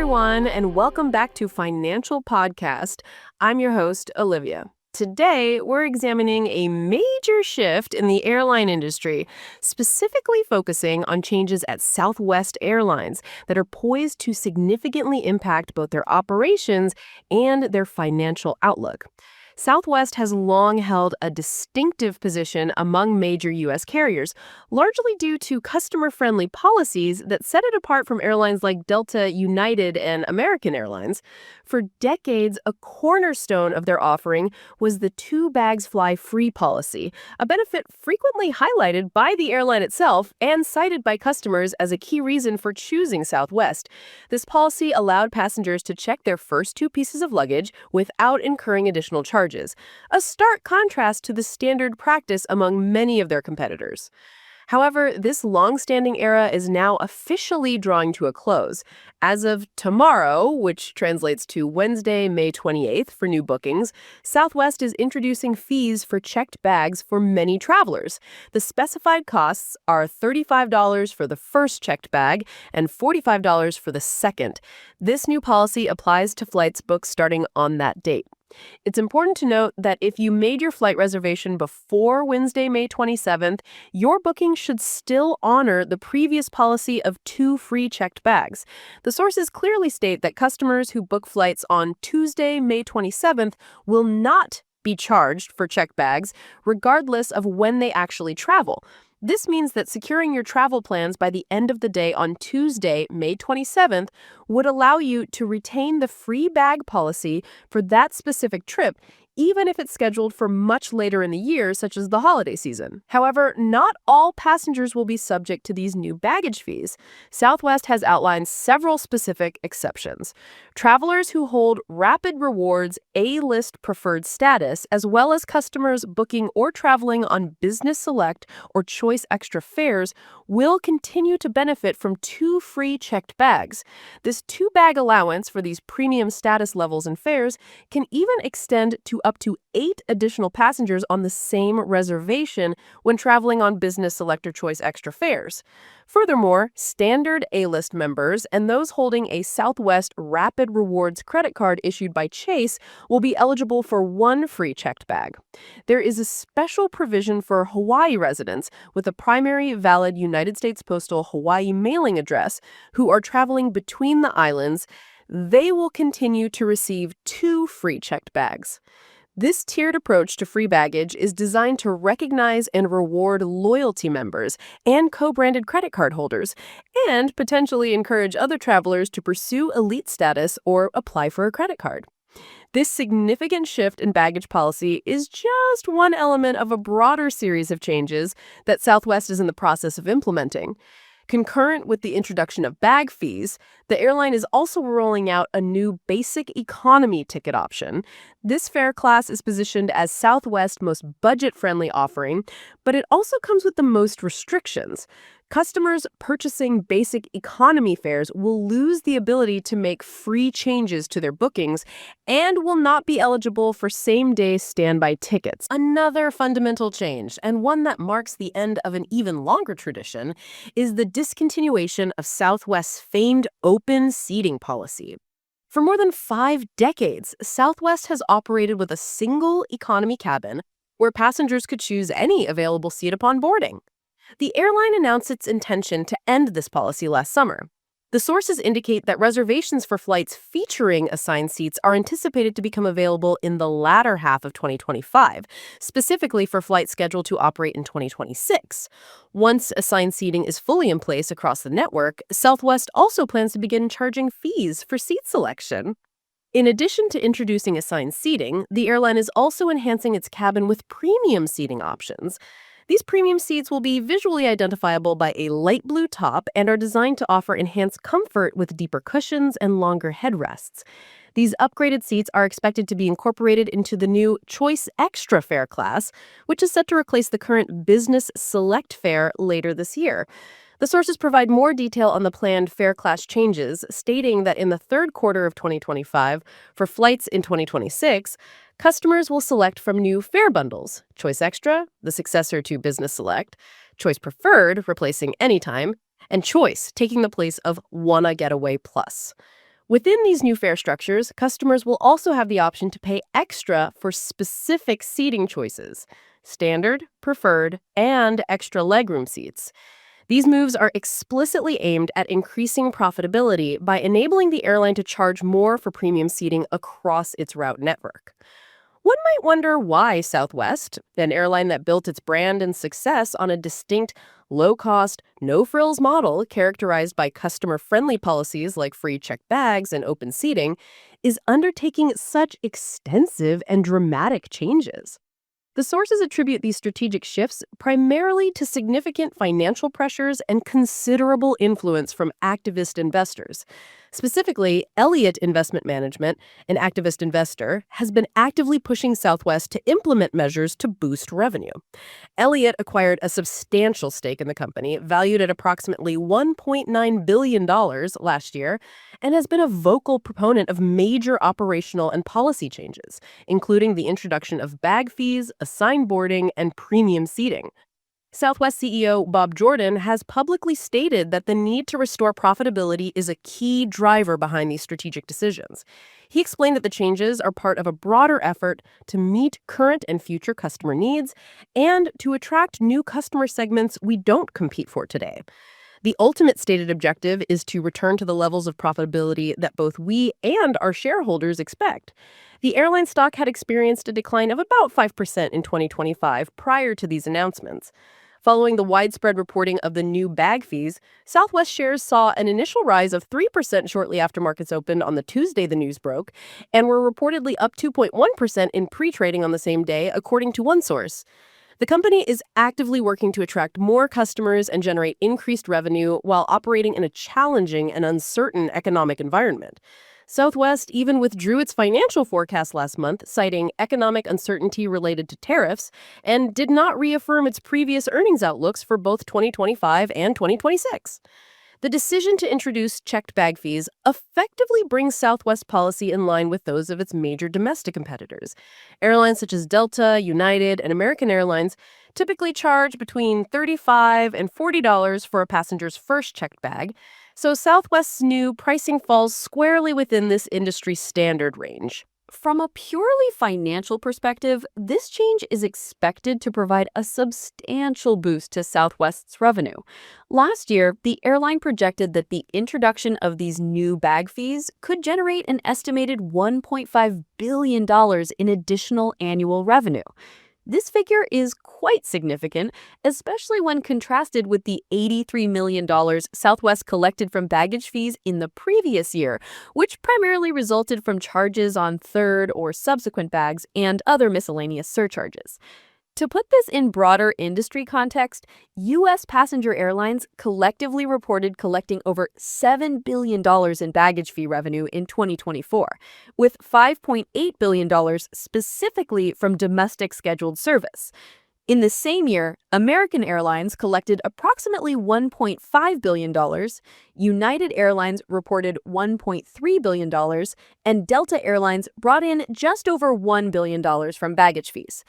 everyone, and welcome back to Financial Podcast. I'm your host, Olivia. Today, we're examining a major shift in the airline industry, specifically focusing on changes at Southwest Airlines that are poised to significantly impact both their operations and their financial outlook. Southwest has long held a distinctive position among major U.S. carriers, largely due to customer-friendly policies that set it apart from airlines like Delta, United, and American Airlines. For decades, a cornerstone of their offering was the two bags fly free policy, a benefit frequently highlighted by the airline itself and cited by customers as a key reason for choosing Southwest. This policy allowed passengers to check their first two pieces of luggage without incurring additional charges, a stark contrast to the standard practice among many of their competitors. However, this long-standing era is now officially drawing to a close. As of tomorrow, which translates to Wednesday, May 28th for new bookings, Southwest is introducing fees for checked bags for many travelers. The specified costs are $35 for the first checked bag and $45 for the second. This new policy applies to flights booked starting on that date. It's important to note that if you made your flight reservation before Wednesday, May 27th, your booking should still honor the previous policy of two free checked bags. The sources clearly state that customers who book flights on Tuesday, May 27th will not be charged for checked bags, regardless of when they actually travel. This means that securing your travel plans by the end of the day on Tuesday, May 27th, would allow you to retain the free bag policy for that specific trip, even if it's scheduled for much later in the year, such as the holiday season. However, not all passengers will be subject to these new baggage fees. Southwest has outlined several specific exceptions. Travelers who hold Rapid Rewards A-List preferred status, as well as customers booking or traveling on Business Select or Choice Extra fares, will continue to benefit from two free checked bags. This two-bag allowance for these premium status levels and fares can even extend to up to 8 additional passengers on the same reservation when traveling on Business Select or Choice Extra fares. Furthermore, standard A-List members and those holding a Southwest Rapid Rewards credit card issued by Chase will be eligible for one free checked bag. There is a special provision for Hawaii residents with a primary valid United States Postal Hawaii mailing address who are traveling between the islands. They will continue to receive two free checked bags. This tiered approach to free baggage is designed to recognize and reward loyalty members and co-branded credit card holders, and potentially encourage other travelers to pursue elite status or apply for a credit card. This significant shift in baggage policy is just one element of a broader series of changes that Southwest is in the process of implementing. Concurrent with the introduction of bag fees, the airline is also rolling out a new basic economy ticket option. This fare class is positioned as Southwest's most budget-friendly offering, but it also comes with the most restrictions. Customers purchasing basic economy fares will lose the ability to make free changes to their bookings and will not be eligible for same-day standby tickets. Another fundamental change, and one that marks the end of an even longer tradition, is the discontinuation of Southwest's famed open seating policy. For more than 5 decades, Southwest has operated with a single economy cabin where passengers could choose any available seat upon boarding. The airline announced its intention to end this policy last summer. The sources indicate that reservations for flights featuring assigned seats are anticipated to become available in the latter half of 2025, specifically for flights scheduled to operate in 2026. Once assigned seating is fully in place across the network, Southwest also plans to begin charging fees for seat selection. In addition to introducing assigned seating, the airline is also enhancing its cabin with premium seating options. These premium seats will be visually identifiable by a light blue top and are designed to offer enhanced comfort with deeper cushions and longer headrests. These upgraded seats are expected to be incorporated into the new Choice Extra fare class, which is set to replace the current Business Select fare later this year. The sources provide more detail on the planned fare class changes, stating that in the third quarter of 2025, for flights in 2026, customers will select from new fare bundles: Choice Extra, the successor to Business Select, Choice Preferred, replacing Anytime, and Choice, taking the place of Wanna Getaway Plus. Within these new fare structures, customers will also have the option to pay extra for specific seating choices: standard, preferred, and extra legroom seats. These moves are explicitly aimed at increasing profitability by enabling the airline to charge more for premium seating across its route network. One might wonder why Southwest, an airline that built its brand and success on a distinct, low cost, no frills model characterized by customer friendly policies like free checked bags and open seating, is undertaking such extensive and dramatic changes. The sources attribute these strategic shifts primarily to significant financial pressures and considerable influence from activist investors. Specifically, Elliott Investment Management, an activist investor, has been actively pushing Southwest to implement measures to boost revenue. Elliott acquired a substantial stake in the company, valued at approximately $1.9 billion last year, and has been a vocal proponent of major operational and policy changes, including the introduction of bag fees, assigned boarding, and premium seating. Southwest CEO Bob Jordan has publicly stated that the need to restore profitability is a key driver behind these strategic decisions. He explained that the changes are part of a broader effort to meet current and future customer needs and to attract new customer segments we don't compete for today. The ultimate stated objective is to return to the levels of profitability that both we and our shareholders expect. The airline stock had experienced a decline of about 5% in 2025 prior to these announcements. Following the widespread reporting of the new bag fees, Southwest shares saw an initial rise of 3% shortly after markets opened on the Tuesday the news broke, and were reportedly up 2.1% in pre-trading on the same day, according to one source. The company is actively working to attract more customers and generate increased revenue while operating in a challenging and uncertain economic environment. Southwest even withdrew its financial forecast last month, citing economic uncertainty related to tariffs, and did not reaffirm its previous earnings outlooks for both 2025 and 2026. The decision to introduce checked bag fees effectively brings Southwest policy in line with those of its major domestic competitors. Airlines such as Delta, United, and American Airlines typically charge between $35 and $40 for a passenger's first checked bag, so Southwest's new pricing falls squarely within this industry standard range. From a purely financial perspective, this change is expected to provide a substantial boost to Southwest's revenue. Last year, the airline projected that the introduction of these new bag fees could generate an estimated $1.5 billion in additional annual revenue. This figure is quite significant, especially when contrasted with the $83 million Southwest collected from baggage fees in the previous year, which primarily resulted from charges on third or subsequent bags and other miscellaneous surcharges. To put this in broader industry context, U.S. passenger airlines collectively reported collecting over $7 billion in baggage fee revenue in 2024, with $5.8 billion specifically from domestic scheduled service. In the same year, American Airlines collected approximately $1.5 billion, United Airlines reported $1.3 billion, and Delta Airlines brought in just over $1 billion from baggage fees.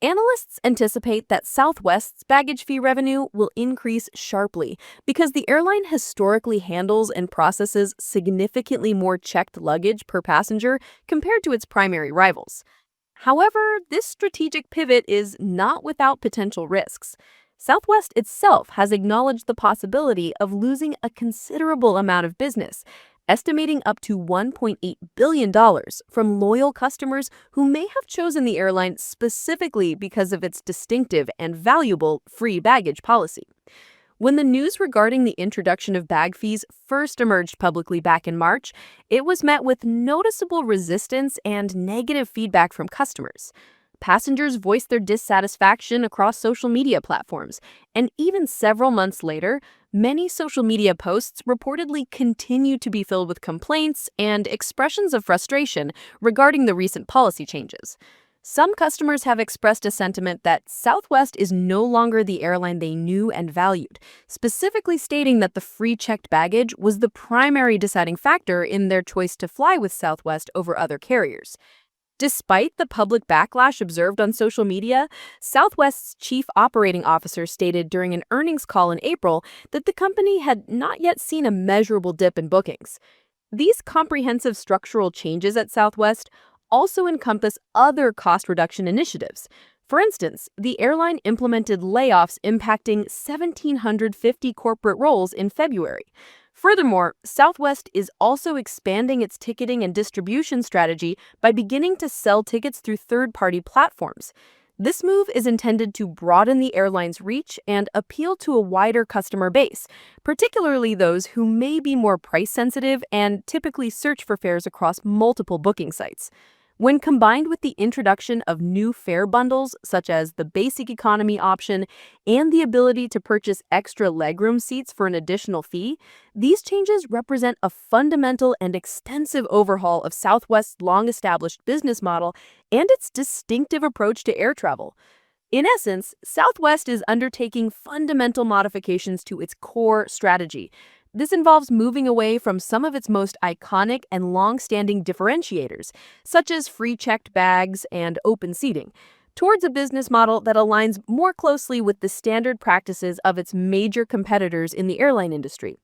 Analysts anticipate that Southwest's baggage fee revenue will increase sharply because the airline historically handles and processes significantly more checked luggage per passenger compared to its primary rivals. However, this strategic pivot is not without potential risks. Southwest itself has acknowledged the possibility of losing a considerable amount of business, estimating up to $1.8 billion from loyal customers who may have chosen the airline specifically because of its distinctive and valuable free baggage policy. When the news regarding the introduction of bag fees first emerged publicly back in March, it was met with noticeable resistance and negative feedback from customers. Passengers voiced their dissatisfaction across social media platforms, and even several months later, many social media posts reportedly continue to be filled with complaints and expressions of frustration regarding the recent policy changes. Some customers have expressed a sentiment that Southwest is no longer the airline they knew and valued, specifically stating that the free checked baggage was the primary deciding factor in their choice to fly with Southwest over other carriers. Despite the public backlash observed on social media, Southwest's chief operating officer stated during an earnings call in April that the company had not yet seen a measurable dip in bookings. These comprehensive structural changes at Southwest also encompass other cost reduction initiatives. For instance, the airline implemented layoffs impacting 1,750 corporate roles in February. Furthermore, Southwest is also expanding its ticketing and distribution strategy by beginning to sell tickets through third-party platforms. This move is intended to broaden the airline's reach and appeal to a wider customer base, particularly those who may be more price sensitive and typically search for fares across multiple booking sites. When combined with the introduction of new fare bundles, such as the basic economy option and the ability to purchase extra legroom seats for an additional fee, these changes represent a fundamental and extensive overhaul of Southwest's long-established business model and its distinctive approach to air travel. In essence, Southwest is undertaking fundamental modifications to its core strategy. This involves moving away from some of its most iconic and long-standing differentiators, such as free checked bags and open seating, towards a business model that aligns more closely with the standard practices of its major competitors in the airline industry.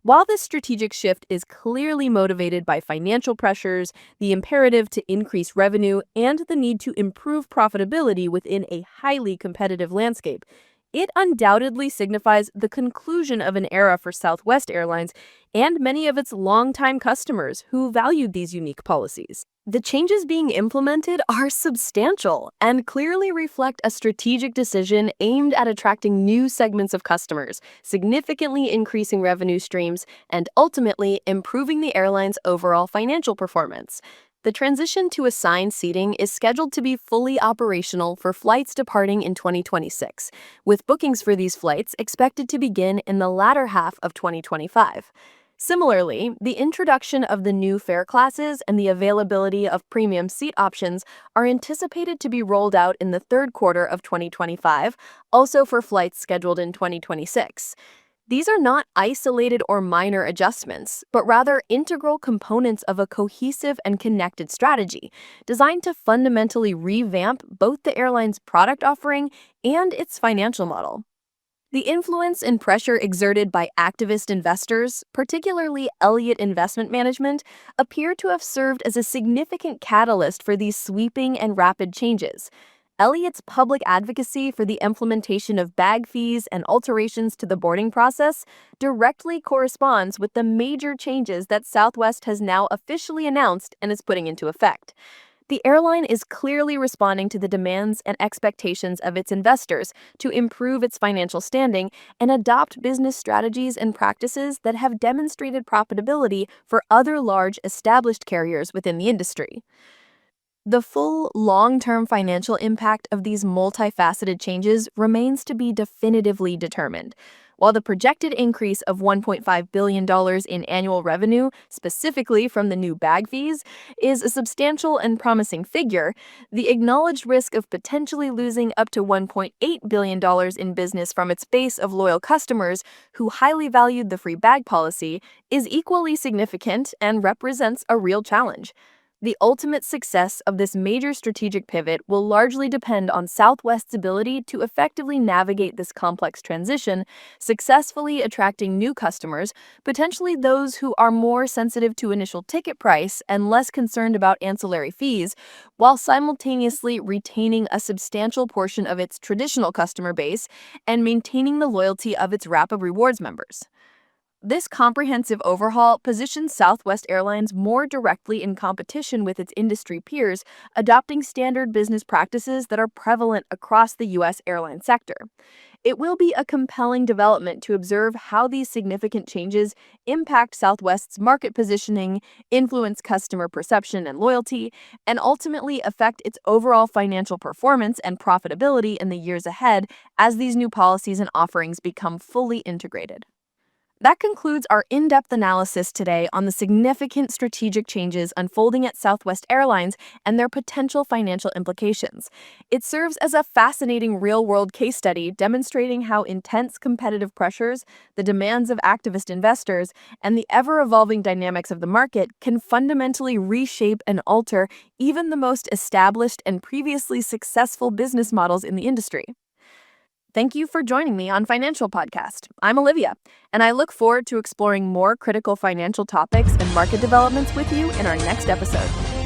While this strategic shift is clearly motivated by financial pressures, the imperative to increase revenue, and the need to improve profitability within a highly competitive landscape, it undoubtedly signifies the conclusion of an era for Southwest Airlines and many of its longtime customers who valued these unique policies. The changes being implemented are substantial and clearly reflect a strategic decision aimed at attracting new segments of customers, significantly increasing revenue streams, and ultimately improving the airline's overall financial performance. The transition to assigned seating is scheduled to be fully operational for flights departing in 2026, with bookings for these flights expected to begin in the latter half of 2025. Similarly, the introduction of the new fare classes and the availability of premium seat options are anticipated to be rolled out in the third quarter of 2025, also for flights scheduled in 2026. These are not isolated or minor adjustments, but rather integral components of a cohesive and connected strategy, designed to fundamentally revamp both the airline's product offering and its financial model. The influence and pressure exerted by activist investors, particularly Elliott Investment Management, appear to have served as a significant catalyst for these sweeping and rapid changes. Elliott's public advocacy for the implementation of bag fees and alterations to the boarding process directly corresponds with the major changes that Southwest has now officially announced and is putting into effect. The airline is clearly responding to the demands and expectations of its investors to improve its financial standing and adopt business strategies and practices that have demonstrated profitability for other large established carriers within the industry. The full, long-term financial impact of these multifaceted changes remains to be definitively determined. While the projected increase of $1.5 billion in annual revenue, specifically from the new bag fees, is a substantial and promising figure, the acknowledged risk of potentially losing up to $1.8 billion in business from its base of loyal customers who highly valued the free bag policy is equally significant and represents a real challenge. The ultimate success of this major strategic pivot will largely depend on Southwest's ability to effectively navigate this complex transition, successfully attracting new customers, potentially those who are more sensitive to initial ticket price and less concerned about ancillary fees, while simultaneously retaining a substantial portion of its traditional customer base and maintaining the loyalty of its Rapid Rewards members. This comprehensive overhaul positions Southwest Airlines more directly in competition with its industry peers, adopting standard business practices that are prevalent across the U.S. airline sector. It will be a compelling development to observe how these significant changes impact Southwest's market positioning, influence customer perception and loyalty, and ultimately affect its overall financial performance and profitability in the years ahead as these new policies and offerings become fully integrated. That concludes our in-depth analysis today on the significant strategic changes unfolding at Southwest Airlines and their potential financial implications. It serves as a fascinating real-world case study demonstrating how intense competitive pressures, the demands of activist investors, and the ever-evolving dynamics of the market can fundamentally reshape and alter even the most established and previously successful business models in the industry. Thank you for joining me on Financial Podcast. I'm Olivia, and I look forward to exploring more critical financial topics and market developments with you in our next episode.